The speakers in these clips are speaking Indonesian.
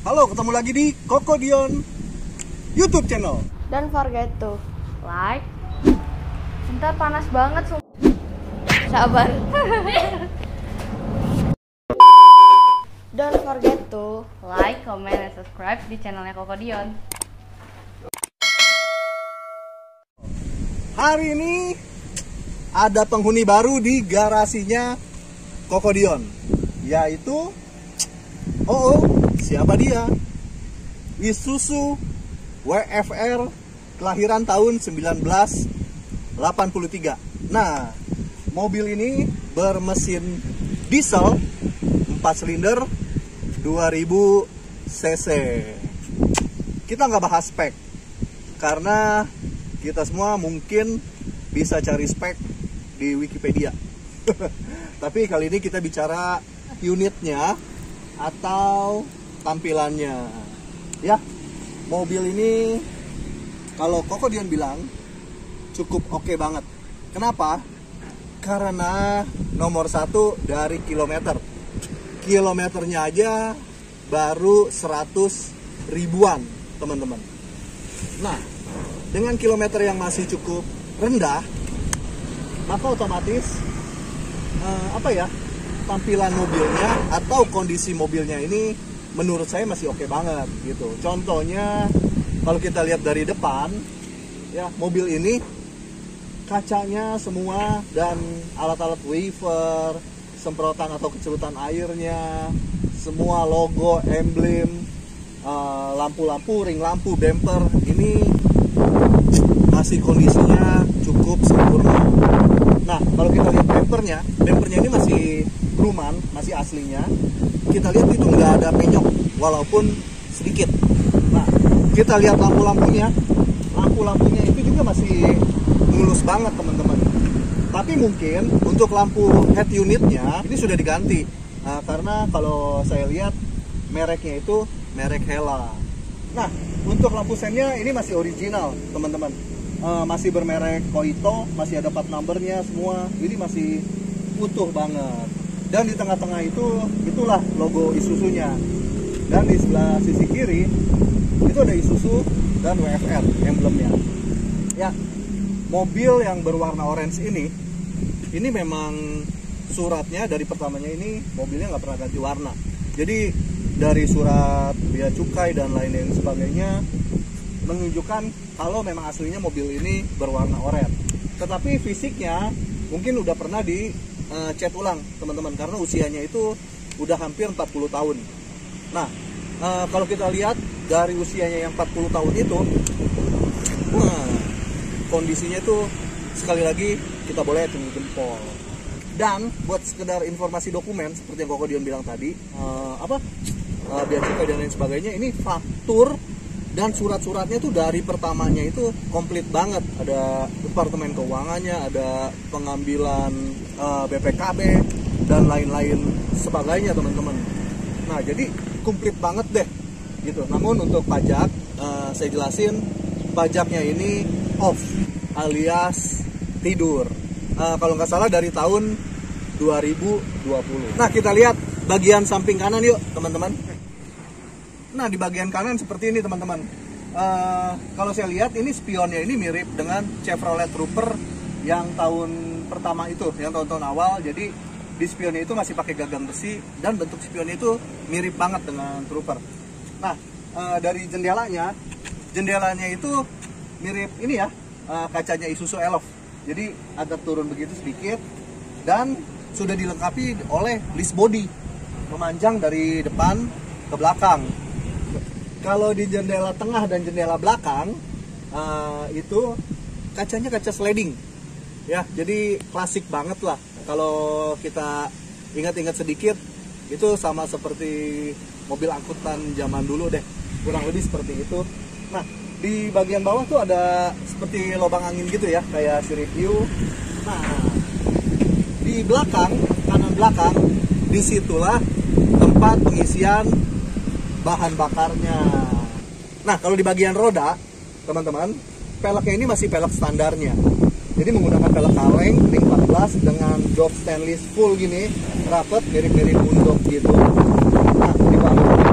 Halo, ketemu lagi di Koko Dion YouTube channel. Don't forget to like. Bentar, panas banget. Sabar. Don't forget to like, comment, and subscribe di channelnya Koko Dion. Hari ini ada penghuni baru di garasinya Koko Dion, yaitu siapa dia? Isuzu WFR kelahiran tahun 1983. Nah, mobil ini bermesin diesel 4 silinder 2000 cc. Kita nggak bahas spek karena kita semua mungkin bisa cari spek di Wikipedia. Tapi kali ini kita bicara unitnya atau tampilannya. Ya, mobil ini kalau Koko Dion bilang cukup oke banget. Kenapa? Karena nomor 1 dari kilometer. Kilometernya aja baru 100 ribuan, teman-teman. Nah, dengan kilometer yang masih cukup rendah, maka otomatis tampilan mobilnya atau kondisi mobilnya ini menurut saya masih oke banget gitu. Contohnya kalau kita lihat dari depan, ya, mobil ini kacanya semua dan alat-alat wiper, semprotan atau kecelutan airnya, semua logo, emblem, lampu-lampu, ring lampu, bumper ini masih kondisinya cukup sempurna. Nah, kalau kita lihat bumpernya ini masih ruman, masih aslinya. Kita lihat itu nggak ada penyok, walaupun sedikit. Nah, kita lihat lampu-lampunya itu juga masih mulus banget, teman-teman. Tapi mungkin untuk lampu head unitnya ini sudah diganti. Nah, karena kalau saya lihat mereknya itu merek Hella. Nah, untuk lampu sennya ini masih original, teman-teman. Masih bermerek Koito, masih ada plat numbernya semua. Ini masih utuh banget. Dan di tengah-tengah itulah logo Isuzu-nya. Dan di sebelah sisi kiri itu ada Isuzu dan WFR emblemnya. Ya, mobil yang berwarna orange ini memang suratnya dari pertamanya ini mobilnya nggak pernah ganti warna. Jadi dari surat bea cukai dan lain-lain sebagainya menunjukkan kalau memang aslinya mobil ini berwarna oranye. Tetapi fisiknya mungkin udah pernah cat ulang, teman-teman, karena usianya itu udah hampir 40 tahun. Nah, kalau kita lihat dari usianya yang 40 tahun itu, kondisinya itu sekali lagi kita boleh acungi jempol. Dan buat sekedar informasi dokumen seperti yang Koko Dion bilang tadi, bea cukai dan lain sebagainya, ini faktur dan surat-suratnya tuh dari pertamanya itu komplit banget. Ada departemen keuangannya, ada pengambilan BPKB dan lain-lain sebagainya, teman-teman. Nah, jadi komplit banget deh gitu. Namun untuk pajak, saya jelasin, pajaknya ini off alias tidur. Kalau nggak salah dari tahun 2020. Nah, kita lihat bagian samping kanan yuk, teman-teman. Nah, di bagian kanan seperti ini, teman-teman. Kalau saya lihat ini spionnya ini mirip dengan Chevrolet Trooper yang tahun pertama itu, yang tahun-tahun awal. Jadi di spionnya itu masih pakai gagang besi dan bentuk spionnya itu mirip banget dengan Trooper. Nah, dari jendelanya itu mirip ini ya, kacanya Isuzu Elf. Jadi agak turun begitu sedikit dan sudah dilengkapi oleh list body memanjang dari depan ke belakang. Kalau di jendela tengah dan jendela belakang itu kacanya kaca sliding, ya, jadi klasik banget lah. Kalau kita ingat-ingat sedikit, itu sama seperti mobil angkutan zaman dulu deh, kurang lebih seperti itu. Nah, di bagian bawah tuh ada seperti lubang angin gitu ya, kayak sirip view. Nah, di belakang, kanan belakang, disitulah tempat pengisian bahan bakarnya. Nah, kalau di bagian roda, teman-teman, peleknya ini masih pelek standarnya. Jadi menggunakan pelek kaleng ring 14 dengan jok stainless full gini, rapet, mirip-mirip untuk gitu. Nah, di bagian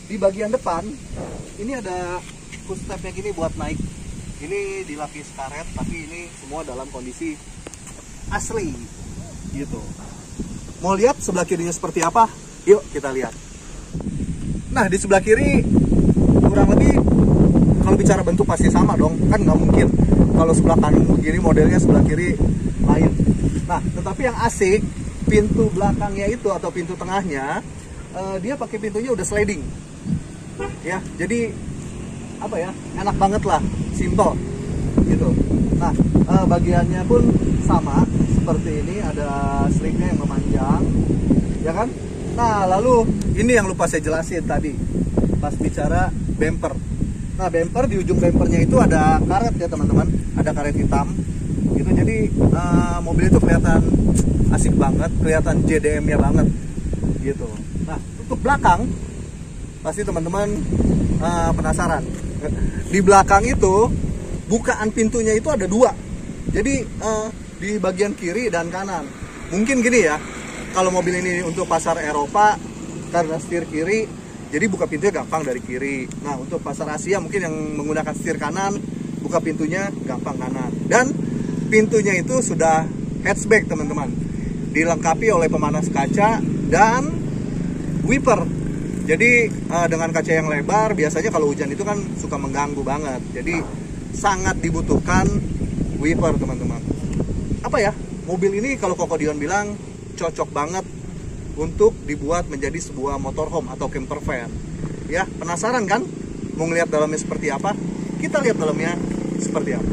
di bagian depan ini ada footstepnya gini buat naik. Ini dilapis karet, tapi ini semua dalam kondisi asli gitu. Mau lihat sebelah kirinya seperti apa? Yuk kita lihat. Nah, di sebelah kiri kurang lebih kalau bicara bentuk pasti sama dong, kan nggak mungkin kalau sebelah kanan begini modelnya sebelah kiri lain. Nah, tetapi yang asik pintu belakangnya itu atau pintu tengahnya dia pakai pintunya udah sliding ya, jadi apa ya, enak banget lah, simple gitu. Nah, bagiannya pun sama seperti ini, ada seringnya yang memanjang ya kan. Nah, lalu ini yang lupa saya jelasin tadi pas bicara bumper. Nah, bumper, di ujung bumpernya itu ada karet ya teman-teman, ada karet hitam gitu. Jadi mobil itu kelihatan asik banget, kelihatan JDM-nya banget gitu. Nah, untuk belakang pasti teman-teman penasaran. Di belakang itu bukaan pintunya itu ada dua. Jadi di bagian kiri dan kanan. Mungkin gini ya, kalau mobil ini untuk pasar Eropa karena setir kiri, jadi buka pintunya gampang dari kiri. Nah, untuk pasar Asia mungkin yang menggunakan setir kanan, buka pintunya gampang kanan. Dan pintunya itu sudah hatchback teman-teman, dilengkapi oleh pemanas kaca dan wiper. Jadi dengan kaca yang lebar, biasanya kalau hujan itu kan suka mengganggu banget. Jadi sangat dibutuhkan wiper teman-teman. Apa ya, mobil ini kalau Koko Dion bilang cocok banget untuk dibuat menjadi sebuah motorhome atau camper van. Ya, penasaran kan? Mau ngeliat dalamnya seperti apa? Kita lihat dalamnya seperti apa.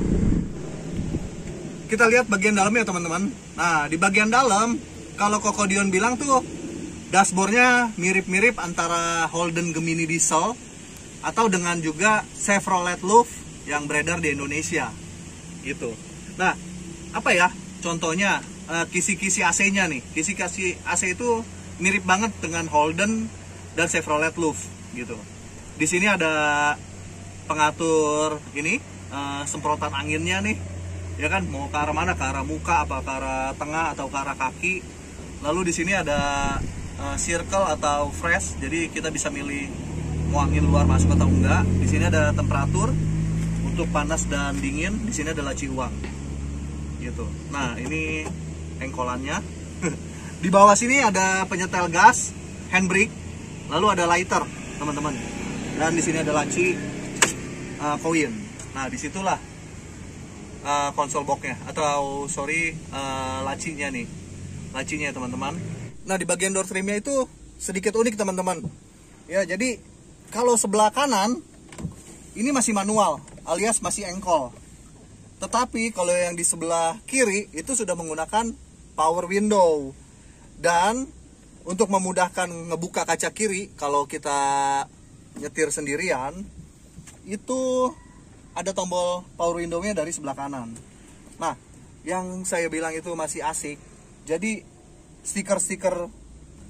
Kita lihat bagian dalamnya teman-teman. Nah, di bagian dalam kalau Koko Dion bilang tuh dashboardnya mirip-mirip antara Holden Gemini diesel atau dengan juga Chevrolet Louvre yang beredar di Indonesia gitu. Nah, apa ya contohnya, kisi-kisi AC-nya nih. Kisi-kisi AC itu mirip banget dengan Holden dan Chevrolet Louvre gitu. Di sini ada pengatur ini semprotan anginnya nih, ya kan, mau ke arah mana, ke arah muka apa ke arah tengah atau ke arah kaki. Lalu di sini ada circle atau fresh, jadi kita bisa milih mau angin luar masuk atau enggak. Di sini ada temperatur untuk panas dan dingin. Di sini ada laci uang gitu. Nah, ini engkolannya. Di bawah sini ada penyetel gas, handbrake, lalu ada lighter teman-teman, dan di sini ada laci koin. Nah, disitulah konsol boxnya atau lacinya nih, lacinya ya teman-teman. Nah, di bagian door trimnya itu sedikit unik teman-teman ya. Jadi kalau sebelah kanan ini masih manual alias masih engkol, tetapi kalau yang di sebelah kiri itu sudah menggunakan power window. Dan untuk memudahkan ngebuka kaca kiri kalau kita nyetir sendirian, itu ada tombol power window-nya dari sebelah kanan. Nah, yang saya bilang itu masih asik, jadi stiker-stiker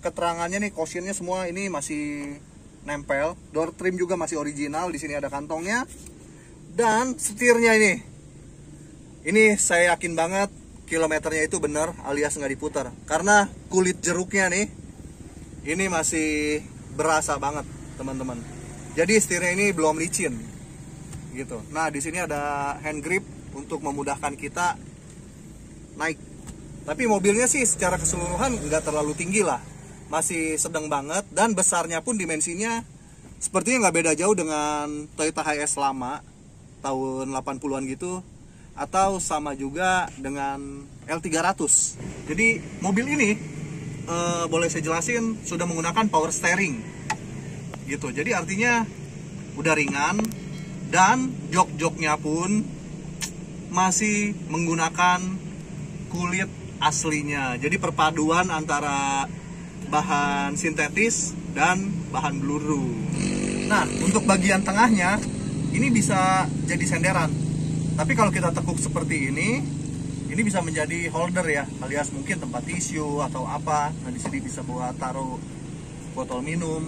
keterangannya nih, cautionnya semua ini masih nempel. Door trim juga masih original, di sini ada kantongnya. Dan setirnya ini saya yakin banget kilometernya itu benar alias nggak diputar, karena kulit jeruknya nih ini masih berasa banget teman-teman. Jadi setirnya ini belum licin gitu. Nah, di sini ada hand grip untuk memudahkan kita naik. Tapi mobilnya sih secara keseluruhan nggak terlalu tinggi lah, masih sedang banget. Dan besarnya pun dimensinya sepertinya nggak beda jauh dengan Toyota Hiace lama tahun 80-an gitu, atau sama juga dengan L300. Jadi mobil ini boleh saya jelasin sudah menggunakan power steering gitu. Jadi artinya udah ringan, dan jok-joknya pun masih menggunakan kulit aslinya. Jadi perpaduan antara bahan sintetis dan bahan bluru. Nah, untuk bagian tengahnya ini bisa jadi senderan. Tapi kalau kita tekuk seperti ini bisa menjadi holder ya, alias mungkin tempat tisu atau apa. Nah, di sini bisa buat taruh botol minum.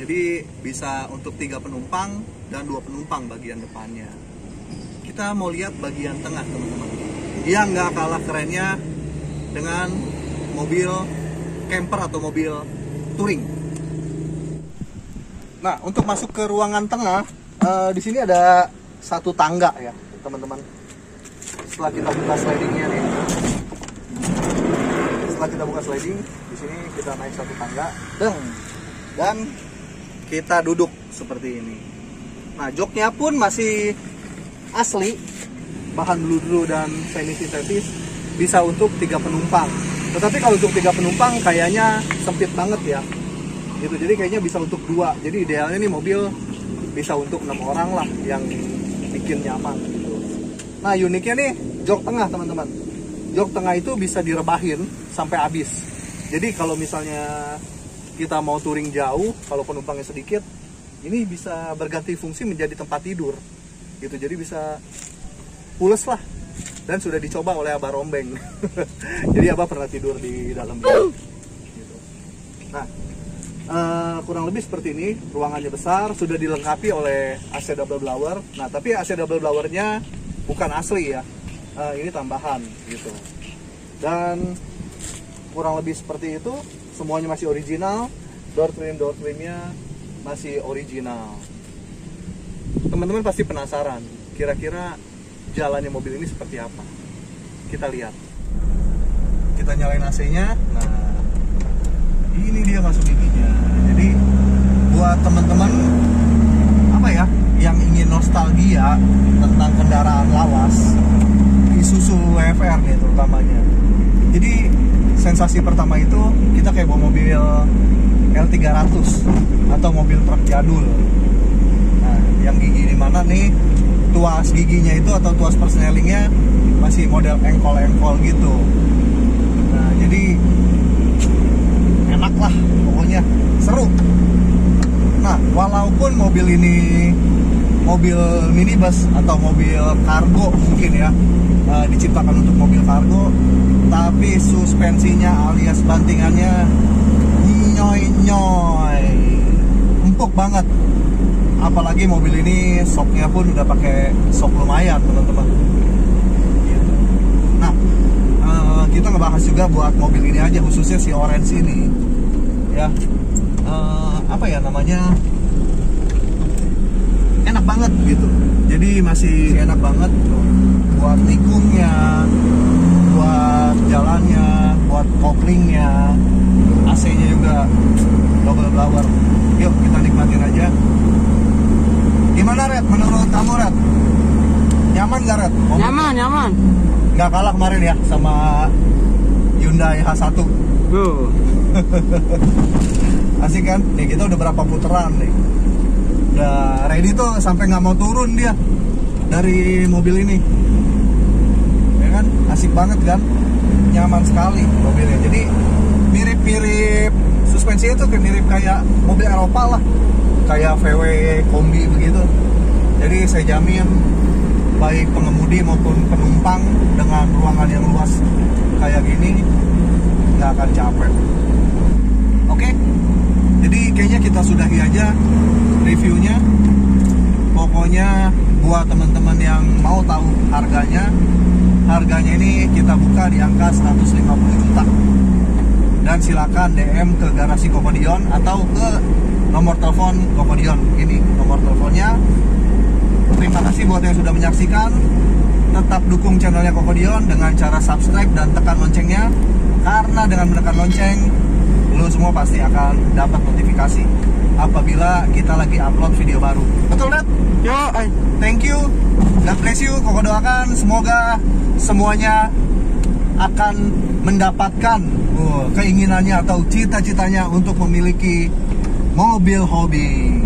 Jadi bisa untuk 3 penumpang dan 2 penumpang bagian depannya. Kita mau lihat bagian tengah teman-teman. Dia nggak kalah kerennya dengan mobil camper atau mobil touring. Nah, untuk masuk ke ruangan tengah, di sini ada satu tangga ya, teman-teman. Setelah kita buka slidingnya nih, di sini kita naik satu tangga, dan kita duduk seperti ini. Nah, joknya pun masih asli, bahan bludru dan semi sintetis, bisa untuk 3 penumpang. Tetapi kalau untuk 3 penumpang kayaknya sempit banget ya. Gitu. Jadi kayaknya bisa untuk 2. Jadi idealnya nih mobil bisa untuk 6 orang lah yang bikin nyaman gitu. Nah, uniknya nih jok tengah, teman-teman. Jok tengah itu bisa direbahin sampai habis. Jadi kalau misalnya kita mau touring jauh, kalau penumpangnya sedikit, ini bisa berganti fungsi menjadi tempat tidur gitu. Jadi bisa pules lah. Dan sudah dicoba oleh Abah Rombeng. Jadi Abah pernah tidur di dalam gitu. Nah, kurang lebih seperti ini. Ruangannya besar, sudah dilengkapi oleh AC double blower. Nah, tapi AC double blowernya bukan asli ya, ini tambahan gitu. Dan kurang lebih seperti itu. Semuanya masih original. Door trimnya masih original. Teman-teman pasti penasaran, kira-kira jalannya mobil ini seperti apa. Kita lihat. Kita nyalain AC-nya. Nah, ini dia masuk giginya. Jadi buat teman-teman apa ya yang ingin nostalgia tentang kendaraan lawas, Isuzu WFR nih terutamanya. Jadi sensasi pertama itu kita kayak bawa mobil L300 atau mobil truk jadul. Nah, yang gigi di mana nih? Tuas giginya itu atau tuas persnelingnya masih model engkol-engkol gitu. Nah, jadi enak lah pokoknya, seru. Nah, walaupun mobil ini mobil minibus atau mobil kargo mungkin ya, diciptakan untuk mobil kargo, tapi suspensinya alias bantingannya nyoy empuk banget. Apalagi mobil ini shocknya pun udah pakai shock lumayan, teman-teman. Nah, kita ngebahas juga buat mobil ini aja, khususnya si Orange ini ya. Apa ya namanya, enak banget gitu. Jadi masih enak banget buat nikungnya, buat jalannya, buat koplingnya. AC-nya juga double blower. Yuk kita nikmatin aja. Gimana Red, menurut kamu Red? Nyaman gak Red? Nyaman. Nggak kalah kemarin ya sama Hyundai H1. Asik kan? Nih kita udah berapa putaran nih. Udah ready tuh, sampai nggak mau turun dia dari mobil ini. Ya kan? Asik banget kan? Nyaman sekali mobilnya. Jadi mirip-mirip suspensinya tuh mirip kayak mobil Eropa lah. Kayak VW kombi begitu. Jadi saya jamin baik pengemudi maupun penumpang dengan ruangan yang luas kayak gini nggak akan capek. Oke, jadi kayaknya kita sudahi aja reviewnya. Pokoknya buat teman-teman yang mau tahu harganya ini kita buka di angka 150 juta. Dan silakan DM ke garasi Kokodion atau ke nomor telepon Kokodion. Ini nomor teleponnya. Terima kasih buat yang sudah menyaksikan. Tetap dukung channelnya Kokodion dengan cara subscribe dan tekan loncengnya. Karena dengan menekan lonceng, lo semua pasti akan dapat notifikasi apabila kita lagi upload video baru. Betul, Dad? Yo, thank you. God bless you. Koko doakan semoga semuanya akan mendapatkan keinginannya atau cita-citanya untuk memiliki mobil hobi.